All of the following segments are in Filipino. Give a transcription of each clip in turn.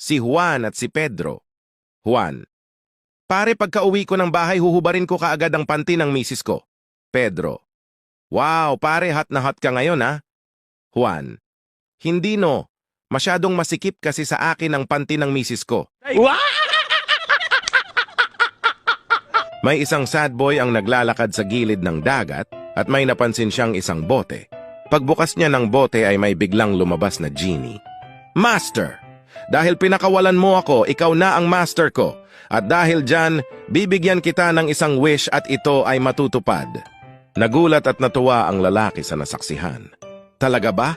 si Juan at si Pedro. Juan: Pare, pagka-uwi ko ng bahay, huhubarin ko kaagad ang panty ng misis ko. Pedro: Wow, pare, hot na hot ka ngayon ha? Juan: Hindi no. Masyadong masikip kasi sa akin ang panty ng misis ko. May isang sad boy ang naglalakad sa gilid ng dagat at may napansin siyang isang bote. Pagbukas niya ng bote ay may biglang lumabas na genie. Master! Dahil pinakawalan mo ako, ikaw na ang master ko. At dahil dyan, bibigyan kita ng isang wish at ito ay matutupad. Nagulat at natuwa ang lalaki sa nasaksihan. Talaga ba?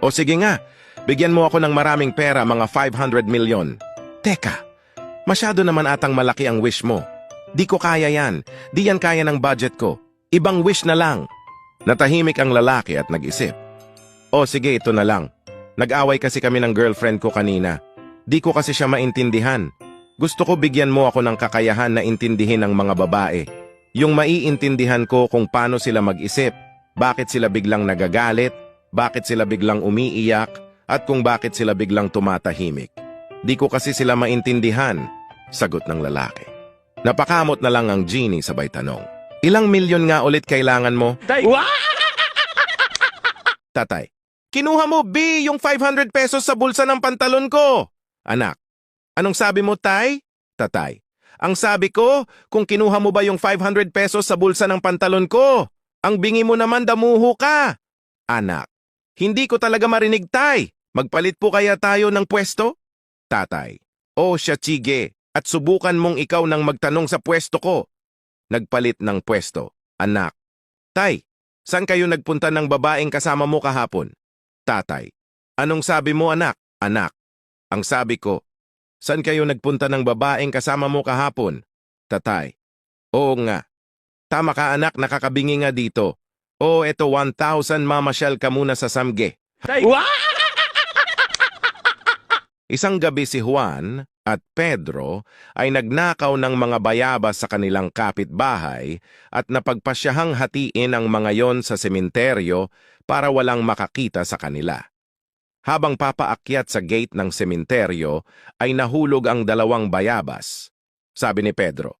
O sige nga, bigyan mo ako ng maraming pera, mga 500 milyon. Teka, masyado naman atang malaki ang wish mo. Di ko kaya yan. Di yan kaya ng budget ko. Ibang wish na lang. Natahimik ang lalaki at nag-isip. O sige, ito na lang. Nag-away kasi kami ng girlfriend ko kanina. Di ko kasi siya maintindihan. Gusto ko bigyan mo ako ng kakayahan na intindihin ang mga babae. Yung maiintindihan ko kung paano sila mag-isip, bakit sila biglang nagagalit, bakit sila biglang umiiyak, at kung bakit sila biglang tumatahimik. Di ko kasi sila maintindihan, sagot ng lalaki. Napakamot na lang ang genie sabay tanong. Ilang milyon nga ulit kailangan mo? Tatay: Kinuha mo, B, yung 500 pesos sa bulsa ng pantalon ko. Anak: Anong sabi mo, tay? Tatay: Ang sabi ko, kung kinuha mo ba yung 500 pesos sa bulsa ng pantalon ko? Ang bingi mo naman, damuho ka. Anak: Hindi ko talaga marinig, tay. Magpalit po kaya tayo ng pwesto? Tatay: O siya, sige. At subukan mong ikaw nang magtanong sa pwesto ko. Nagpalit ng pwesto. Anak: Tay, saan kayo nagpunta ng babaeng kasama mo kahapon? Tatay: Anong sabi mo, anak? Anak: Ang sabi ko, saan kayo nagpunta ng babaeng kasama mo kahapon? Tatay: Oo nga. Tama ka, anak, nakakabingi nga dito. O eto 1,000, mamasyal ka muna sa Samge. Isang gabi si Juan at Pedro ay nagnakaw ng mga bayabas sa kanilang kapitbahay at napagpasyahang hatiin ang mga yon sa sementeryo para walang makakita sa kanila. Habang papaakyat sa gate ng sementeryo ay nahulog ang 2 bayabas. Sabi ni Pedro: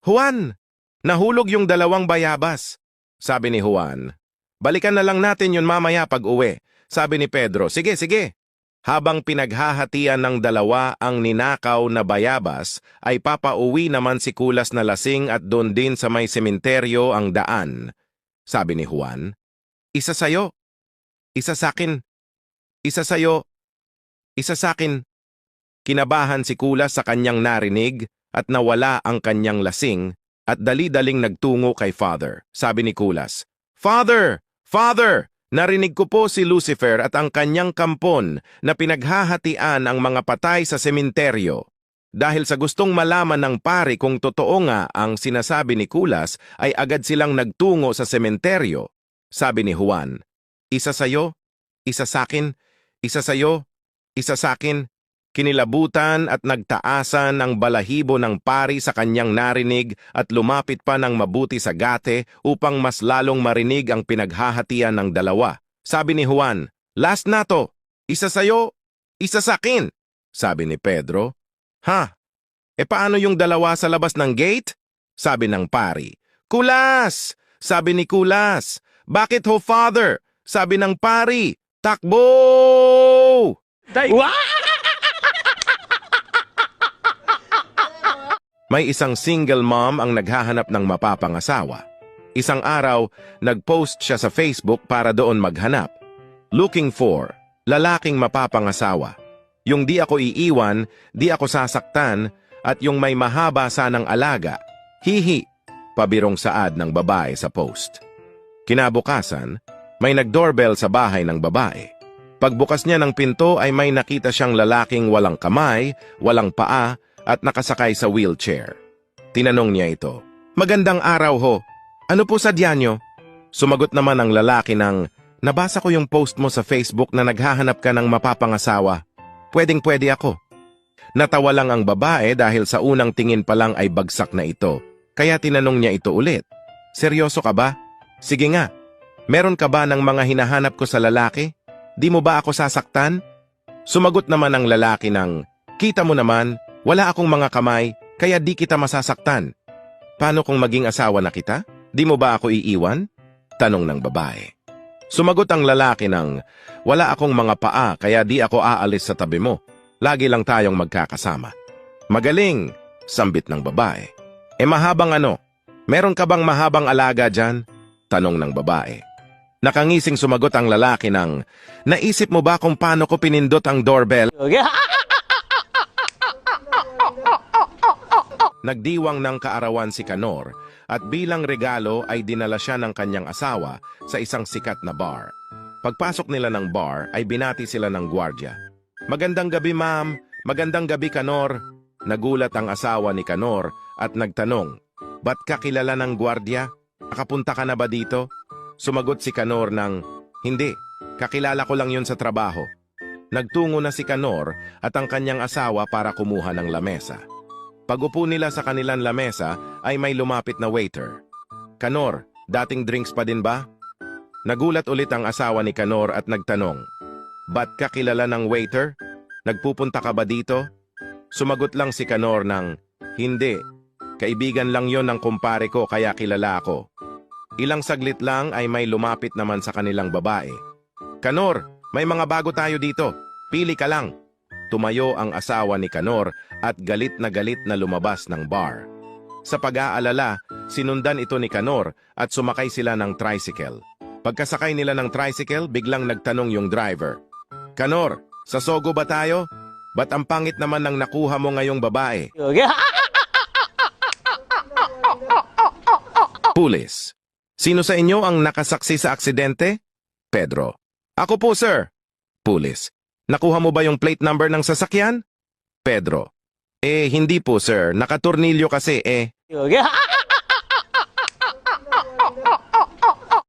Juan, nahulog yung 2 bayabas. Sabi ni Juan: Balikan na lang natin yun mamaya pag uwi. Sabi ni Pedro: Sige, sige. Habang pinaghahatian ng 2 ang ninakaw na bayabas, ay papauwi naman si Kulas na lasing at doon din sa may sementeryo ang daan. Sabi ni Juan: Isa sayo, isa sakin, isa sayo, isa sakin. Kinabahan si Kulas sa kanyang narinig at nawala ang kanyang lasing at dali-daling nagtungo kay Father. Sabi ni Kulas: Father! Father! Narinig ko po si Lucifer at ang kanyang kampon na pinaghahatian ang mga patay sa sementeryo. Dahil sa gustong malaman ng pari kung totoo nga ang sinasabi ni Kulas, ay agad silang nagtungo sa sementeryo. Sabi ni Juan: Isa sayo, isa sakin, isa sayo, isa sakin. Kinilabutan at nagtaasan ang balahibo ng pari sa kanyang narinig at lumapit pa ng mabuti sa gate upang mas lalong marinig ang pinaghahatian ng 2. Sabi ni Juan: Last na to, isa sayo, isa sakin. Sabi ni Pedro: Ha? E paano yung 2 sa labas ng gate? Sabi ng pari. Kulas! Sabi ni Kulas. Bakit ho, Father? Sabi ng pari. Takbo! May isang single mom ang naghahanap ng mapapangasawa. Isang araw, nag-post siya sa Facebook para doon maghanap. Looking for, lalaking mapapangasawa. Yung di ako iiwan, di ako sasaktan, at yung may mahaba sanang alaga. Hihi, pabirong saad ng babae sa post. Kinabukasan, may nag-doorbell sa bahay ng babae. Pagbukas niya ng pinto ay may nakita siyang lalaking walang kamay, walang paa, at nakasakay sa wheelchair. Tinanong niya ito, Magandang araw ho. Ano po sadya nyo? Sumagot naman ang lalaki ng, Nabasa ko yung post mo sa Facebook na naghahanap ka ng mapapangasawa. Pwedeng-pwede ako. Natawa lang ang babae dahil sa unang tingin pa lang ay bagsak na ito. Kaya tinanong niya ito ulit. Seryoso ka ba? Sige nga. Meron ka ba ng mga hinahanap ko sa lalaki? Di mo ba ako sasaktan? Sumagot naman ang lalaki ng, Kita mo naman, wala akong mga kamay, kaya di kita masasaktan. Paano kung maging asawa na kita? Di mo ba ako iiwan? Tanong ng babae. Sumagot ang lalaki ng, wala akong mga paa kaya di ako aalis sa tabi mo. Lagi lang tayong magkakasama. Magaling, sambit ng babae. Mahabang ano? Meron ka bang mahabang alaga dyan? Tanong ng babae. Nakangising sumagot ang lalaki ng, naisip mo ba kung paano ko pinindot ang doorbell? Nagdiwang ng kaarawan si Canor at bilang regalo ay dinala siya ng kanyang asawa sa isang sikat na bar. Pagpasok nila ng bar ay binati sila ng gwardya. Magandang gabi ma'am, magandang gabi Canor. Nagulat ang asawa ni Canor at nagtanong, ba't ka kilala ng gwardya? Nakapunta ka na ba dito? Sumagot si Canor ng, hindi, kakilala ko lang yun sa trabaho. Nagtungo na si Canor at ang kanyang asawa para kumuha ng lamesa. Pag-upo nila sa kanilang lamesa ay may lumapit na waiter. Canor, dating drinks pa din ba? Nagulat ulit ang asawa ni Canor at nagtanong, ba't ka kilala ng waiter? Nagpupunta ka ba dito? Sumagot lang si Canor ng, hindi, kaibigan lang yon ng kumpare ko kaya kilala ako. Ilang saglit lang ay may lumapit naman sa kanilang babae. Canor, may mga bago tayo dito, pili ka lang. Tumayo ang asawa ni Canor at galit na lumabas ng bar. Sa pag-aalala, sinundan ito ni Canor at sumakay sila ng tricycle. Pagkasakay nila ng tricycle, biglang nagtanong yung driver, Canor, sa Sogo ba tayo? Ba't ang pangit naman ng nakuha mo ngayong babae? Pulis. Sino sa inyo ang nakasaksi sa aksidente? Pedro. Ako po, sir. Pulis. Nakuha mo ba yung plate number ng sasakyan? Pedro. Hindi po, sir. Nakaturnilyo kasi,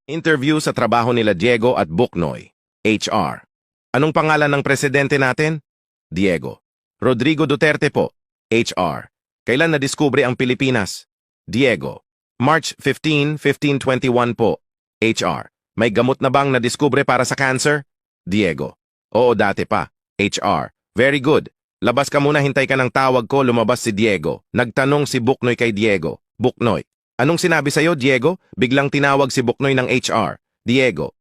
Interview sa trabaho nila Diego at Buknoy. HR. Anong pangalan ng presidente natin? Diego. Rodrigo Duterte po. HR. Kailan nadiskubre ang Pilipinas? Diego. March 15, 1521 po. HR. May gamot na bang nadiskubre para sa cancer? Diego. Oo, dati pa. HR. Very good. Labas ka muna, hintay ka ng tawag ko, lumabas si Diego. Nagtanong si Buknoy kay Diego. Buknoy. Anong sinabi sa'yo, Diego? Biglang tinawag si Buknoy ng HR. Diego.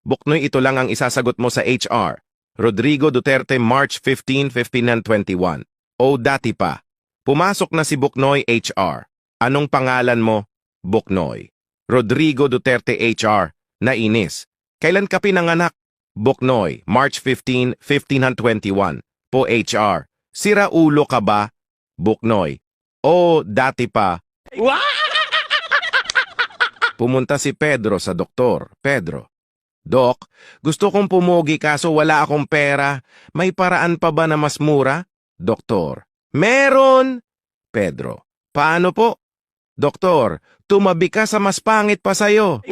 Buknoy, ito lang ang isasagot mo sa HR. Rodrigo Duterte, March 15, 1521. Oo, dati pa. Pumasok na si Buknoy, HR. Anong pangalan mo? Buknoy. Rodrigo Duterte, HR. Nainis. Kailan ka pinanganak? Buknoy, March 15, 1521. Po HR. Sira ulo ka ba? Buknoy. Oo, dati pa. Pumunta si Pedro sa doktor. Pedro. Dok, gusto kong pumugi kaso wala akong pera. May paraan pa ba na mas mura? Doktor. Meron! Pedro. Paano po? Doktor, tumabi ka sa mas pangit pa sa'yo.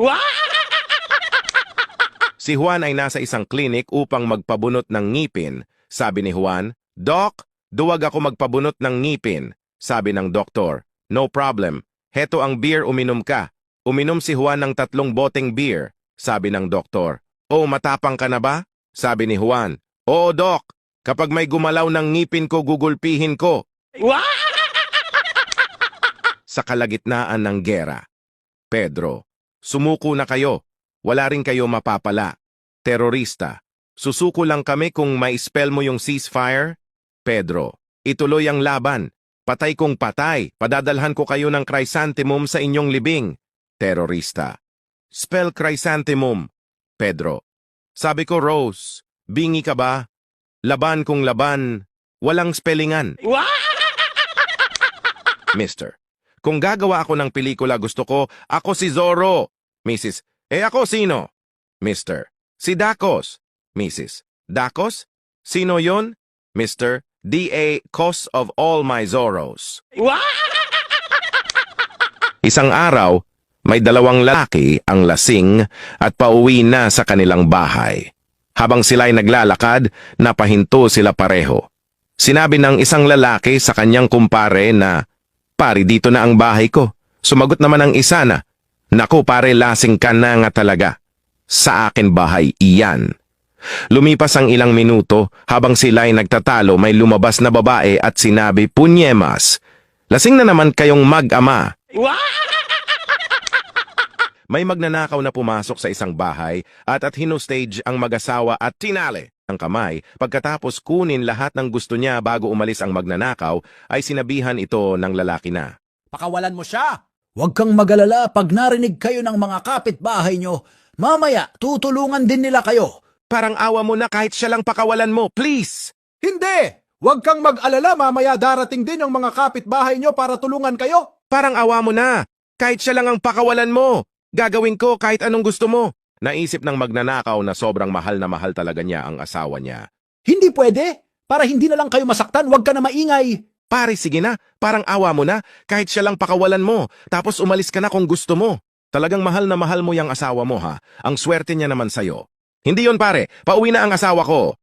Si Juan ay nasa isang klinik upang magpabunot ng ngipin. Sabi ni Juan, Doc, duwag ako magpabunot ng ngipin. Sabi ng doktor, no problem. Heto ang beer, uminom ka. Uminom si Juan ng 3 boteng beer. Sabi ng doktor, oh, matapang ka na ba? Sabi ni Juan, oo, Doc. Kapag may gumalaw ng ngipin ko, gugulpihin ko. Sa kalagitnaan ng gera. Pedro, sumuko na kayo. Wala rin kayo mapapala. Terorista. Susuko lang kami kung ma-spell mo yung ceasefire. Pedro. Ituloy ang laban. Patay kung patay. Padadalhan ko kayo ng chrysanthemum sa inyong libing. Terorista. Spell chrysanthemum. Pedro. Sabi ko, Rose. Bingi ka ba? Laban kung laban. Walang spellingan. Mister. Kung gagawa ako ng pelikula, gusto ko, ako si Zorro. Mrs. Ako sino? Mr. Si Dacos. Mrs. Dacos? Sino yon? Mr. D.A. Cause of all my Zorros. Isang araw, may 2 lalaki ang lasing at pauwi na sa kanilang bahay. Habang sila'y naglalakad, napahinto sila pareho. Sinabi ng isang lalaki sa kanyang kumpare na, pare, dito na ang bahay ko. Sumagot naman ang isa na, naku pare, lasing ka na nga talaga. Sa akin bahay iyan. Lumipas ang ilang minuto, habang sila ay nagtatalo may lumabas na babae at sinabi, "Punyemas, lasing na naman kayong mag-ama." May magnanakaw na pumasok sa isang bahay at hinustage ang mag-asawa at tinali ang kamay. Pagkatapos kunin lahat ng gusto niya bago umalis ang magnanakaw, ay sinabihan ito ng lalaki na, Pakawalan mo siya. Huwag kang mag-alala pag narinig kayo ng mga kapitbahay nyo. Mamaya, tutulungan din nila kayo. "Parang awa mo na kahit siya lang pakawalan mo, please!" Hindi! Huwag kang mag-alala, mamaya darating din yung mga kapitbahay nyo para tulungan kayo. "Parang awa mo na, kahit siya lang ang pakawalan mo. Gagawin ko kahit anong gusto mo." Naisip ng magnanakaw na sobrang mahal na mahal talaga niya ang asawa niya. Hindi pwede. Para hindi na lang kayo masaktan, huwag ka na maingay. "Pare, sige na, parang awa mo na, kahit siya lang pakawalan mo, tapos umalis ka na kung gusto mo. Talagang mahal na mahal mo yung asawa mo ha, ang swerte niya naman sa'yo." "Hindi yon pare, pauwi na ang asawa ko."